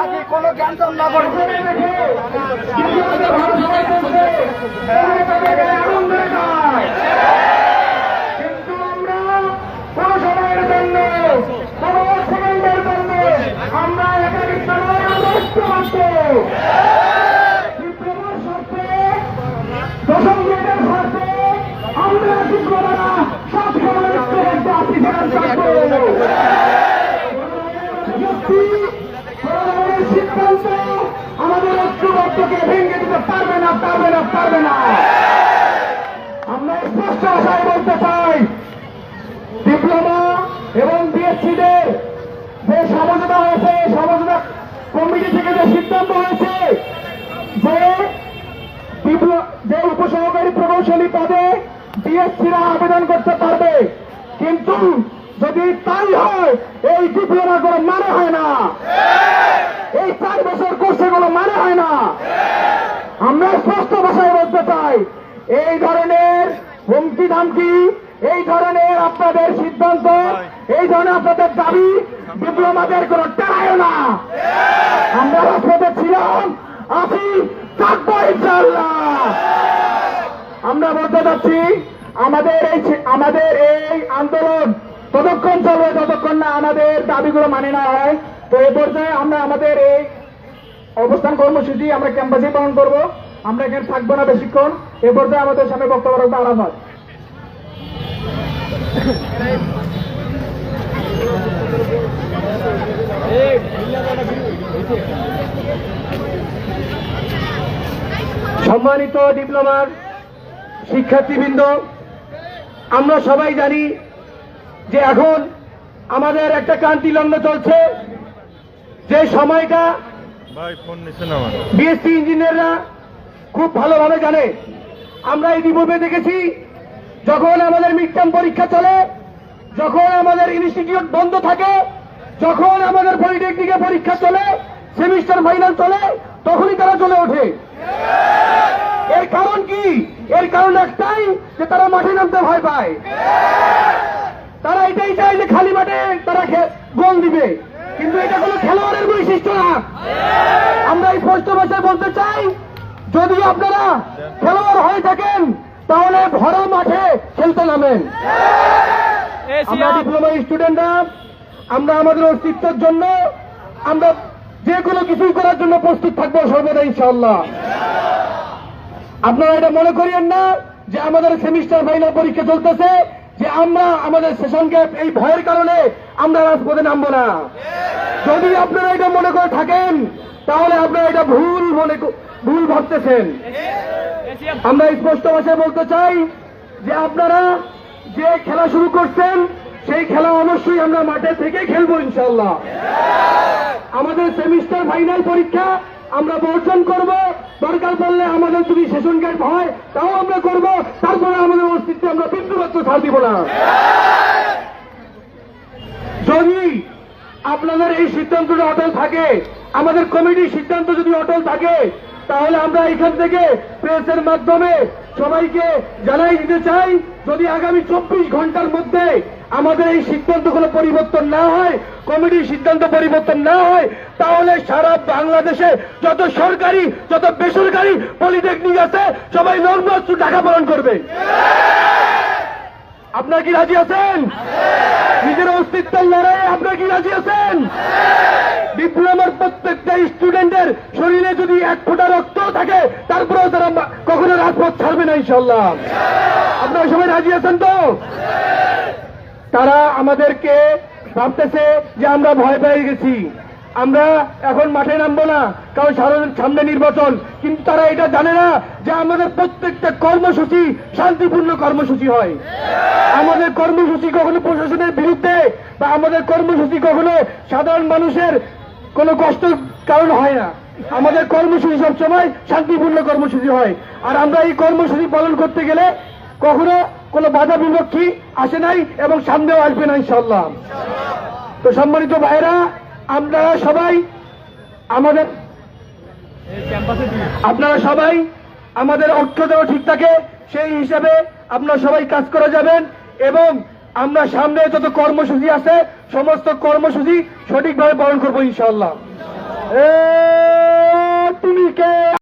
তাকে কোনো জ্ঞান না করে কিন্তু আমরা কোনো সময়ের জন্য কোনো সেকেন্ডের জন্য আমরা একাধিক সময় ডিপ্লোমার স্বার্থে দশম গ্রেডের স্বার্থে আমরা ডিপ্লোমারা সব সময় সিদ্ধান্ত আমাদের ঐক্যবদ্ধকে ভেঙে দিতে পারবে না পারবে না পারবে না। আমরা স্পষ্ট ভাষায় বলতে চাই ডিপ্লোমা এবং বিএসসিদের যে সমঝোতা হয়েছে সমঝোতা কমিটি থেকে যে সিদ্ধান্ত হয়েছে যে উপসহকারী প্রকৌশলী পদে বিএসসিরা আবেদন করতে পারবে, কিন্তু যদি তাই হয় এই ডিপ্লোমা কোনো মানে হয় না, এই 4 বছর কোর্সে কোনো মানে হয় না। আমরা স্পষ্ট ভাষায় বলতে চাই এই ধরনের হুমকি ধামকি, এই ধরনের আপনাদের সিদ্ধান্ত, এই ধরনের আপনাদের দাবি ডিপ্লোমাদের কোনো টেরায় না। আমরা রাজপথে ছিলাম, আছি, থাকবো ইনশাআল্লাহ। আমরা বলতে চাচ্ছি আমাদের এই আন্দোলন ততক্ষণ চলবে যতক্ষণ না আমাদের দাবিগুলো মানে না হয়। তো এই পর্যায়ে আমরা আমাদের এই অবস্থান কর্মসূচি আমরা ক্যাম্পাসে পালন করব। আমরা এখানে থাকবো না বেশিক্ষণ। এ পর্যায়ে আমাদের সামনে বক্তব্য রাখবো আরাফাত। সম্মানিত ডিপ্লোমার শিক্ষার্থীবৃন্দ, আমরা সবাই জানি যে এখন আমাদের একটা ক্রান্তি লগ্ন চলছে, যে সময়টা বিএসসি ইঞ্জিনিয়াররা খুব ভালোভাবে জানে। আমরা ইতিপূর্বে দেখেছি যখন আমাদের মিড টার্ম পরীক্ষা চলে, যখন আমাদের ইনস্টিটিউট বন্ধ থাকে, যখন আমাদের পলিটেকনিকে পরীক্ষা চলে, সেমিস্টার ফাইনাল চলে, তখনই তারা চলে ওঠে। এর কারণ কি? এর কারণ একটাই, যে তারা মাঠে নামতে ভয় পায়। তারা এটাই চায় যে খালি মাঠে তারা গোল দিবে, কিন্তু এটা কোনো খেলোয়াড়ের বৈশিষ্ট্য না। আমরা স্পষ্ট ভাষায় বলতে চাই, যদি আপনারা খেলোয়াড় হয়ে থাকেন তাহলে ভরা মাঠে খেলতে নামেন। আমরা ডিপ্লোমা স্টুডেন্টরা আমরা আমাদের অস্তিত্বের জন্য আমরা যে কোনো কিছুই করার জন্য প্রস্তুত থাকবো সর্বদা ইনশাআল্লাহ। আপনারা এটা মনে করিয়েন না যে আমাদের সেমিস্টার ফাইনাল পরীক্ষা চলতেছে, যে আমরা আমাদের সেশন গ্যাপ এই ভয়ের কারণে আমরা রাজপথে নামবো না। যদি আপনারা এটা মনে করে থাকেন তাহলে আপনারা এটা ভুল ভাবতেছেন। আমরা স্পষ্ট ভাষায় বলতে চাই যে আপনারা যে খেলা শুরু করছেন সেই খেলা অবশ্যই আমরা মাঠে থেকে খেলবো ইনশাআল্লাহ। আমাদের সেমিস্টার ফাইনাল পরীক্ষা আমরা বর্জন করব, দরকার পড়লে আমাদের যদি সেশন গেট হয় তাও আমরা করব, তারপরে আমাদের অস্তিত্বে আমরা বিন্দুমাত্র ছাড় দিব না। যদি আপনাদের এই সিদ্ধান্তটা অটল থাকে, আমাদের কমিটির সিদ্ধান্ত যদি অটল থাকে, তাহলে আমরা এখান থেকে প্রেসের মাধ্যমে সবাইকে জানাই দিতে চাই, যদি আগামী 24 ঘন্টার মধ্যে আমাদের এই সিদ্ধান্ত কোনো পরিবর্তন না হয়, কমিটির সিদ্ধান্ত পরিবর্তন না হয়, তাহলে সারা বাংলাদেশে যত সরকারি যত বেসরকারি পলিটেকনিক আছে সবাই নর্মাল ঢাকা পালন করবে। আপনারা কি রাজি আছেন? নিজের অস্তিত্বের লড়াইয়ে আপনারা কি রাজি আছেন? ডিপ্লোমার প্রত্যেকটা স্টুডেন্টের শরীরে যদি 1 ফোঁটা রক্ত থাকে, তারপরেও তারা কখনো রাজপথ ছাড়বে না ইনশাআল্লাহ। আপনারা সবাই রাজি আছেন তো? তারা আমাদেরকে ভাবতেছে যে আমরা ভয় পেয়ে গেছি, আমরা এখন মাঠে নামবো না, কারণ সামনে নির্বাচন। কিন্তু তারা এটা জানে না যে আমাদের প্রত্যেকটা কর্মসূচি শান্তিপূর্ণ কর্মসূচি হয়। আমাদের কর্মসূচি কখনো প্রশাসনের বিরুদ্ধে বা আমাদের কর্মসূচি কখনো সাধারণ মানুষের কোনো কষ্টের কারণ হয় না। আমাদের কর্মসূচি সবসময় শান্তিপূর্ণ কর্মসূচি হয়। আর আমরা এই কর্মসূচি পালন করতে গেলে কখনো কোনো বাধা বিপত্তি আসে নাই এবং সামনেও আসবে না ইনশাআল্লাহ। তো সম্মানিত ভাইরা, আপনারা সবাই আমাদের অক্ষরটাও ঠিক থাকে, সেই হিসাবে আপনারা সবাই কাজ করে যাবেন এবং আমরা সামনে যত কর্মসূচি আছে সমস্ত কর্মসূচি সঠিকভাবে পালন করবো ইনশাআল্লাহ। এ